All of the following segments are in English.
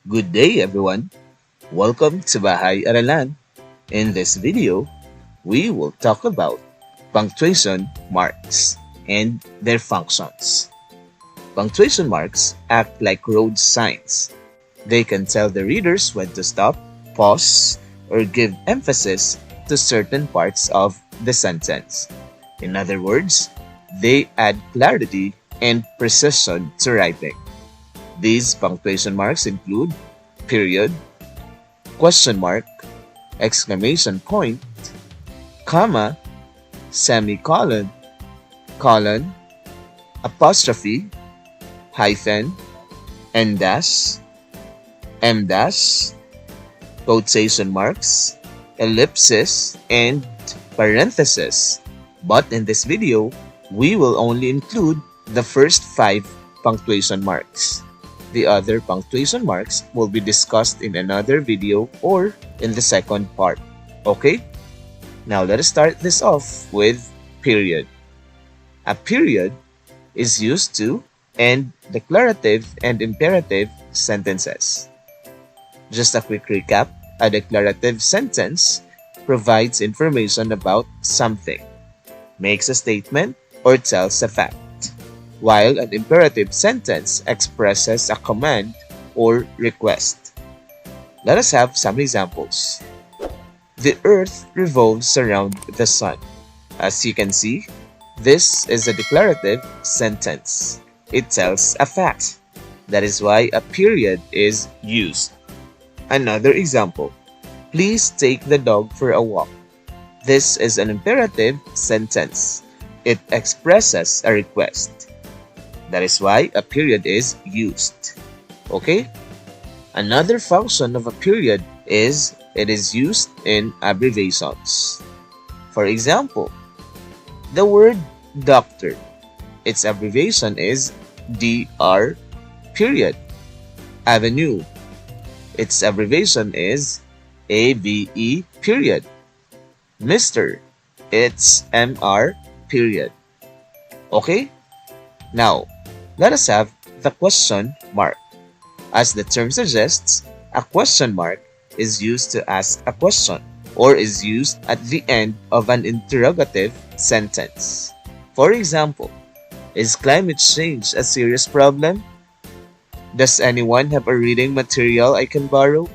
Good day everyone! Welcome to Bahay Aralan. In this video, we will talk about punctuation marks and their functions. Punctuation marks act like road signs. They can tell the readers when to stop, pause, or give emphasis to certain parts of the sentence. In other words, they add clarity and precision to writing. These punctuation marks include period, question mark, exclamation point, comma, semicolon, colon, apostrophe, hyphen, n dash, m dash, quotation marks, ellipsis, and parenthesis. But in this video, we will only include the first 5 punctuation marks. The other punctuation marks will be discussed in another video or in the second part. Okay? Now let us start this off with period. A period is used to end declarative and imperative sentences. Just a quick recap, a declarative sentence provides information about something, makes a statement, or tells a fact, while an imperative sentence expresses a command or request. Let us have some examples. The earth revolves around the sun. As you can see, this is a declarative sentence. It tells a fact. That is why a period is used. Another example. Please take the dog for a walk. This is an imperative sentence. It expresses a request. That is why a period is used. Okay? Another function of a period is it is used in abbreviations. For example, the word doctor, its abbreviation is DR period. Avenue, its abbreviation is AVE period. Mr, it's MR period. Okay? Now, let us have the question mark. As the term suggests, a question mark is used to ask a question or is used at the end of an interrogative sentence. For example, is climate change a serious problem? Does anyone have a reading material I can borrow?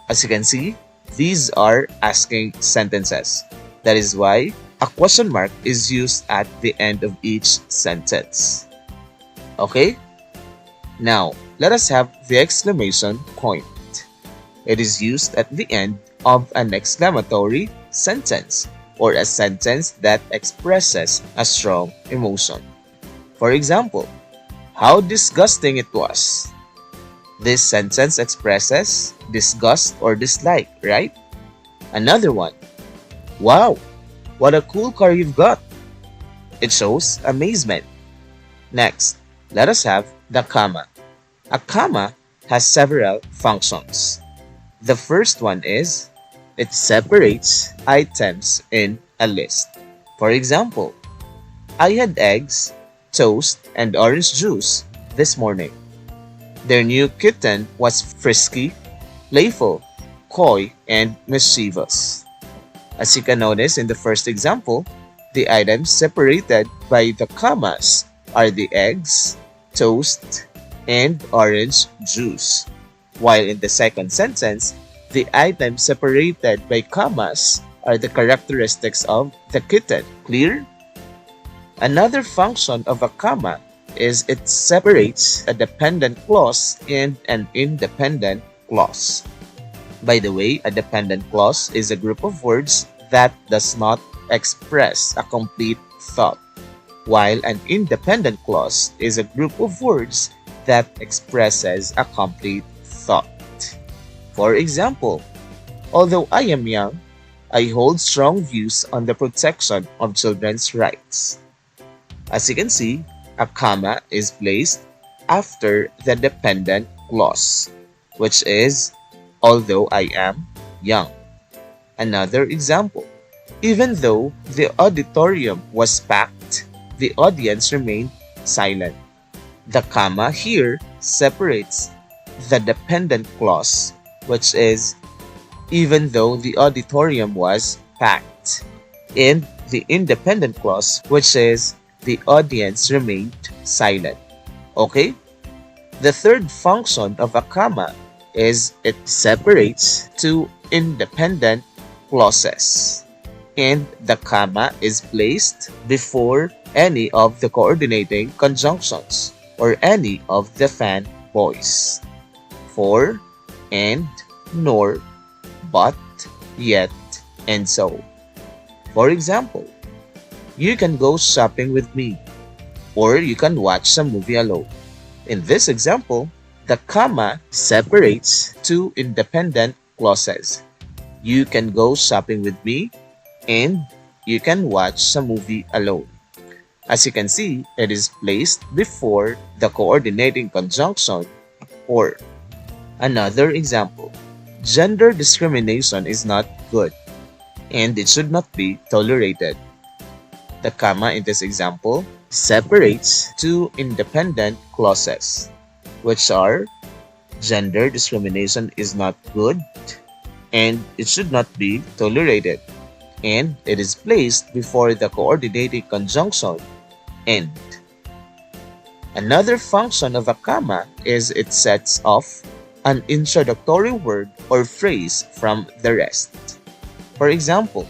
As you can see, these are asking sentences. That is why a question mark is used at the end of each sentence. Okay? Now, let us have the exclamation point. It is used at the end of an exclamatory sentence or a sentence that expresses a strong emotion. For example, how disgusting it was. This sentence expresses disgust or dislike, right? Another one. Wow, what a cool car you've got. It shows amazement. Next, let us have the comma. A comma has several functions. The first one is it separates items in a list. For example, I had eggs, toast, and orange juice this morning. Their new kitten was frisky, playful, coy, and mischievous. As you can notice in the first example, the items separated by the commas are the eggs, toast, and orange juice. While in the second sentence, the items separated by commas are the characteristics of the kitten. Clear? Another function of a comma is it separates a dependent clause and an independent clause. By the way, a dependent clause is a group of words that does not express a complete thought, while an independent clause is a group of words that expresses a complete thought. For example, although I am young, I hold strong views on the protection of children's rights. As you can see, a comma is placed after the dependent clause, which is although I am young. Another example, even though the auditorium was packed, the audience remained silent. The comma here separates the dependent clause, which is even though the auditorium was packed, and the independent clause, which is the audience remained silent. Okay? The third function of a comma is it separates two independent clauses, and the comma is placed before any of the coordinating conjunctions or any of the fan voice. For, and, nor, but, yet, and so. For example, you can go shopping with me, or you can watch a movie alone. In this example, the comma separates two independent clauses. You can go shopping with me, and you can watch a movie alone. As you can see, it is placed before the coordinating conjunction or. Another example, gender discrimination is not good, and it should not be tolerated. The comma in this example separates two independent clauses, which are gender discrimination is not good and it should not be tolerated, and it is placed before the coordinating conjunction and. Another function of a comma is it sets off an introductory word or phrase from the rest. For example,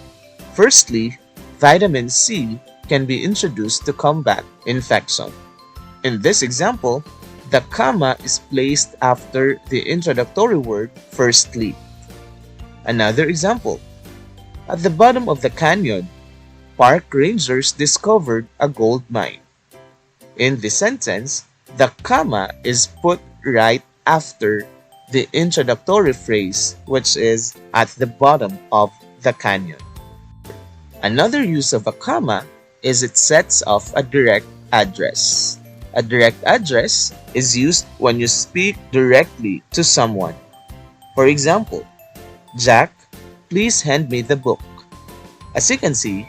firstly, vitamin C can be introduced to combat infection. In this example, the comma is placed after the introductory word firstly. Another example, at the bottom of the canyon, park rangers discovered a gold mine. In this sentence, the comma is put right after the introductory phrase, which is at the bottom of the canyon. Another use of a comma is it sets off a direct address. A direct address is used when you speak directly to someone. For example, Jack, please hand me the book. As you can see,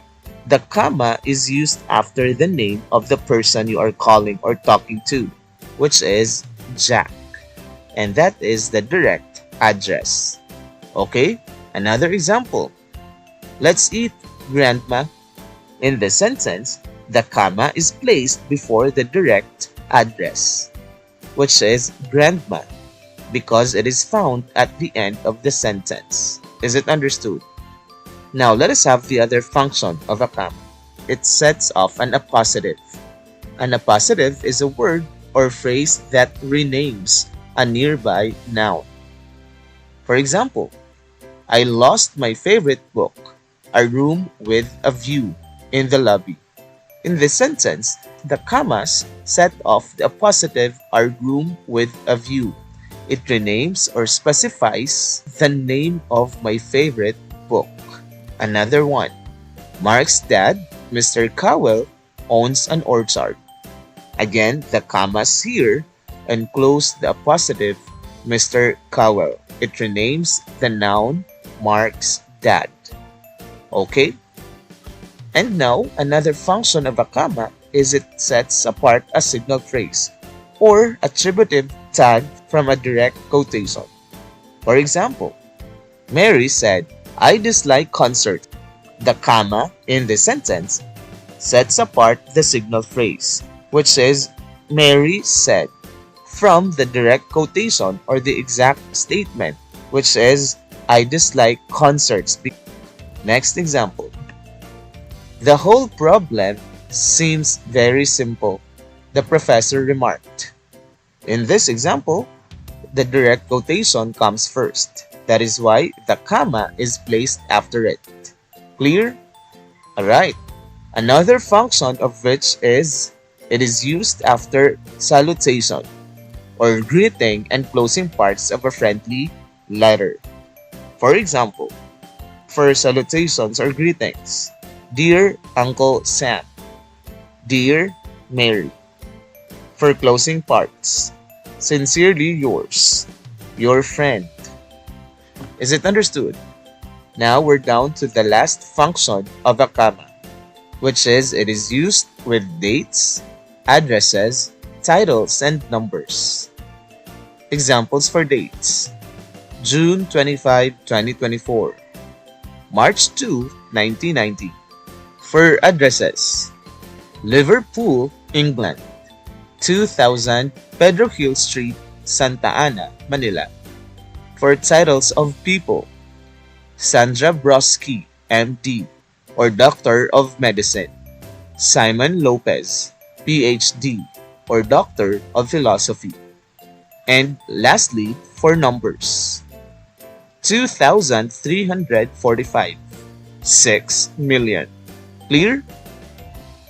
the comma is used after the name of the person you are calling or talking to, which is Jack. And that is the direct address. Okay, another example. Let's eat, Grandma. In the sentence, the comma is placed before the direct address, which is Grandma, because it is found at the end of the sentence. Is it understood? Now let us have the other function of a comma. It sets off an appositive. An appositive is a word or phrase that renames a nearby noun. For example, I lost my favorite book, A Room with a View, in the lobby. In this sentence, the commas set off the appositive A room with a view. It renames or specifies the name of my favorite book. Another one, Mark's dad, Mr. Cowell, owns an orchard. Again, the commas here enclose the appositive Mr. Cowell. It renames the noun Mark's dad. Okay? And now, another function of a comma is it sets apart a signal phrase or attributive tag from a direct quotation. For example, Mary said, I dislike concerts. The comma in this sentence sets apart the signal phrase, which is Mary said, from the direct quotation or the exact statement, which is I dislike concerts. Next example. The whole problem seems very simple, the professor remarked. In this example, the direct quotation comes first. That is why the comma is placed after it. Clear? Alright. Another function of which is it is used after salutation or greeting and closing parts of a friendly letter. For example, for salutations or greetings, Dear Uncle Sam, Dear Mary. For closing parts, Sincerely yours, your friend. Is it understood? Now we're down to the last function of a comma, which is it is used with dates, addresses, titles, and numbers. Examples for dates: June 25, 2024, March 2, 1990. For addresses: Liverpool, England, 2000 Pedro Hill Street, Santa Ana, Manila. For titles of people: Sandra Broski, MD, or Doctor of Medicine; Simon Lopez, PhD, or Doctor of Philosophy. And lastly, for numbers: 2,345, 6 million. Clear?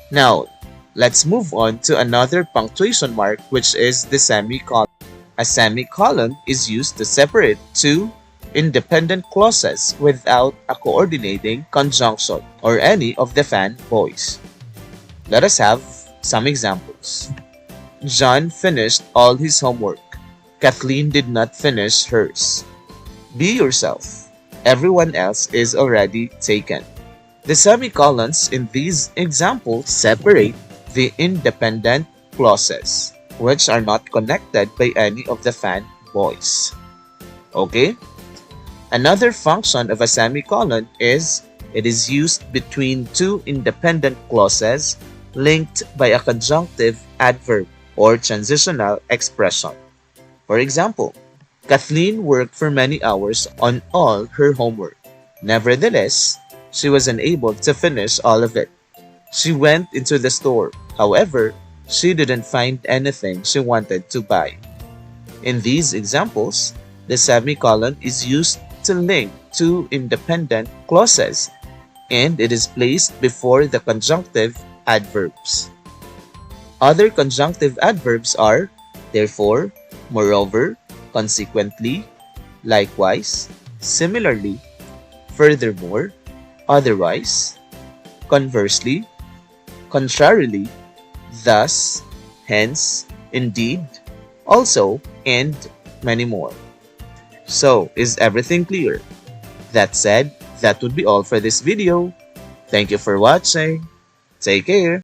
Now, let's move on to another punctuation mark, which is the semicolon. A semicolon is used to separate two independent clauses without a coordinating conjunction or any of the fan boys. Let us have some examples. John finished all his homework. Kathleen did not finish hers. Be yourself. Everyone else is already taken. The semicolons in these examples separate the independent clauses, which are not connected by any of the fan boys. Okay? Another function of a semicolon is it is used between two independent clauses linked by a conjunctive adverb or transitional expression. For example, Kathleen worked for many hours on all her homework. Nevertheless, she was unable to finish all of it. She went into the store. However, she didn't find anything she wanted to buy. In these examples, the semicolon is used to link two independent clauses, and it is placed before the conjunctive adverbs. Other conjunctive adverbs are therefore, moreover, consequently, likewise, similarly, furthermore, otherwise, conversely, contrarily, thus, hence, indeed, also, and many more. So, is everything clear? That said, that would be all for this video. Thank you for watching. Take care.